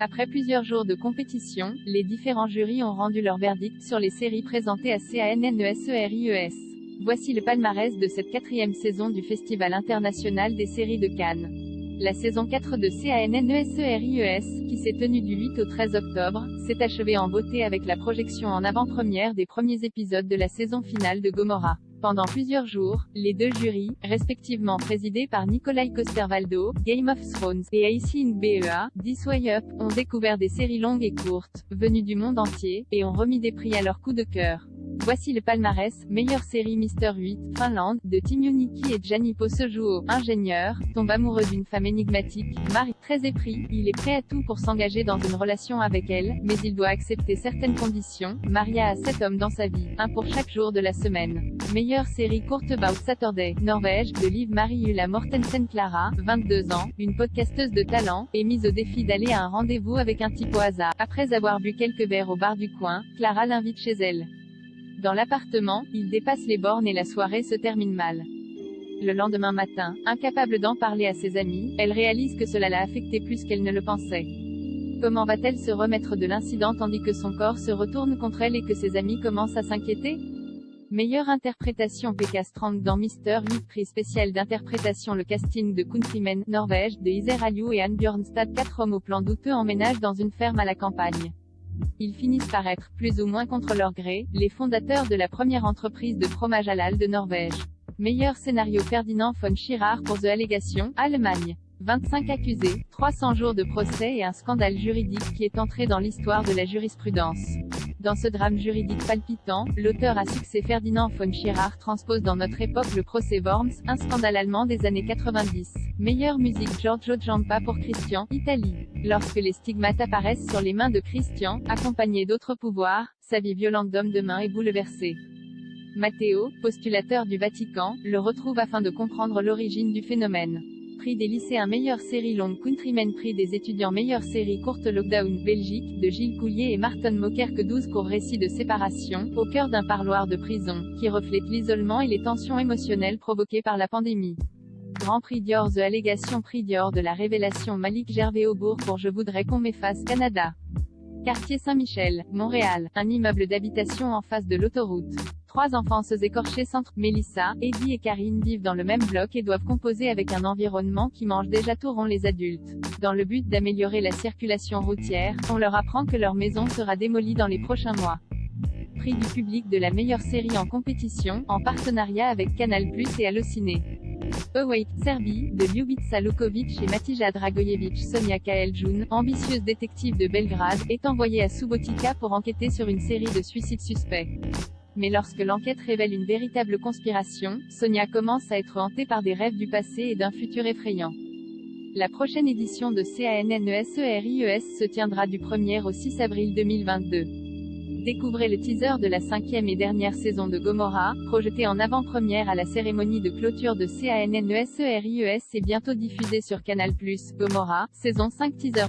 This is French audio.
Après plusieurs jours de compétition, les différents jurys ont rendu leur verdict sur les séries présentées à Cannes. Voici le palmarès de cette 4e saison du Festival international des séries de Cannes. La saison 4 de Cannes, qui s'est tenue du 8 au 13 octobre, s'est achevée en beauté avec la projection en avant-première des premiers épisodes de la saison finale de Gomorrah. Pendant plusieurs jours, les deux jurys, respectivement présidés par Nikolai Coster-Waldau, Game of Thrones, et Aisling Bea, This Way Up, ont découvert des séries longues et courtes, venues du monde entier, et ont remis des prix à leur coup de cœur. Voici le palmarès. Meilleure série Mister 8, Finlande, de Tim Yuniki et Gianni Posejuo. Ingénieur, tombe amoureux d'une femme énigmatique, Marie, très épris, il est prêt à tout pour s'engager dans une relation avec elle, mais il doit accepter certaines conditions. Maria a 7 hommes dans sa vie, un pour chaque jour de la semaine. Meilleure série courte About Saturday, Norvège, de Liv-Marie Ulla Mortensen. Clara, 22 ans, une podcasteuse de talent, est mise au défi d'aller à un rendez-vous avec un type au hasard. Après avoir bu quelques verres au bar du coin, Clara l'invite chez elle. Dans l'appartement, il dépasse les bornes et la soirée se termine mal. Le lendemain matin, incapable d'en parler à ses amis, elle réalise que cela l'a affectée plus qu'elle ne le pensait. Comment va-t-elle se remettre de l'incident tandis que son corps se retourne contre elle et que ses amis commencent à s'inquiéter? Meilleure interprétation Pekka Strand dans Mister 8, prix spécial d'interprétation. Le casting de Countrymen, Norvège, de Iser Aliou et Anne Bjørnstad. 4 hommes au plan douteux emménagent dans une ferme à la campagne. Ils finissent par être, plus ou moins contre leur gré, les fondateurs de la première entreprise de fromage halal de Norvège. Meilleur scénario Ferdinand von Schirach pour The Allegation, Allemagne. 25 accusés, 300 jours de procès et un scandale juridique qui est entré dans l'histoire de la jurisprudence. Dans ce drame juridique palpitant, l'auteur à succès Ferdinand von Schirach transpose dans notre époque le procès Worms, un scandale allemand des années 90. Meilleure musique Giorgio Giampa pour Christian, Italie. Lorsque les stigmates apparaissent sur les mains de Christian, accompagnés d'autres pouvoirs, sa vie violente d'homme de main est bouleversée. Matteo, postulateur du Vatican, le retrouve afin de comprendre l'origine du phénomène. Prix des lycéens. Meilleure série longue Countrymen. Prix des étudiants. Meilleure série courte Lockdown, Belgique, de Gilles Coulier et Martin Mokerke. 12 courts récits de séparation, au cœur d'un parloir de prison, qui reflète l'isolement et les tensions émotionnelles provoquées par la pandémie. Grand Prix Dior The Allégation. Prix Dior de la révélation Malik Gervais-Aubourg pour Je voudrais qu'on m'efface, Canada. Quartier Saint-Michel, Montréal, un immeuble d'habitation en face de l'autoroute. 3 enfants écorchés centre. Mélissa, Eddie et Karine vivent dans le même bloc et doivent composer avec un environnement qui mange déjà tout rond les adultes. Dans le but d'améliorer la circulation routière, on leur apprend que leur maison sera démolie dans les prochains mois. Prix du public de la meilleure série en compétition, en partenariat avec Canal+ et Allociné. Await, Serbie, de Ljubica Lukovic et Matija Dragojevic. Sonia Kaeljun, ambitieuse détective de Belgrade, est envoyée à Subotica pour enquêter sur une série de suicides suspects. Mais lorsque l'enquête révèle une véritable conspiration, Sonia commence à être hantée par des rêves du passé et d'un futur effrayant. La prochaine édition de Cannes se tiendra du 1er au 6 avril 2022. Découvrez le teaser de la 5e et dernière saison de Gomorrah, projeté en avant-première à la cérémonie de clôture de Cannes et bientôt diffusé sur Canal+. Gomorrah, saison 5 teaser.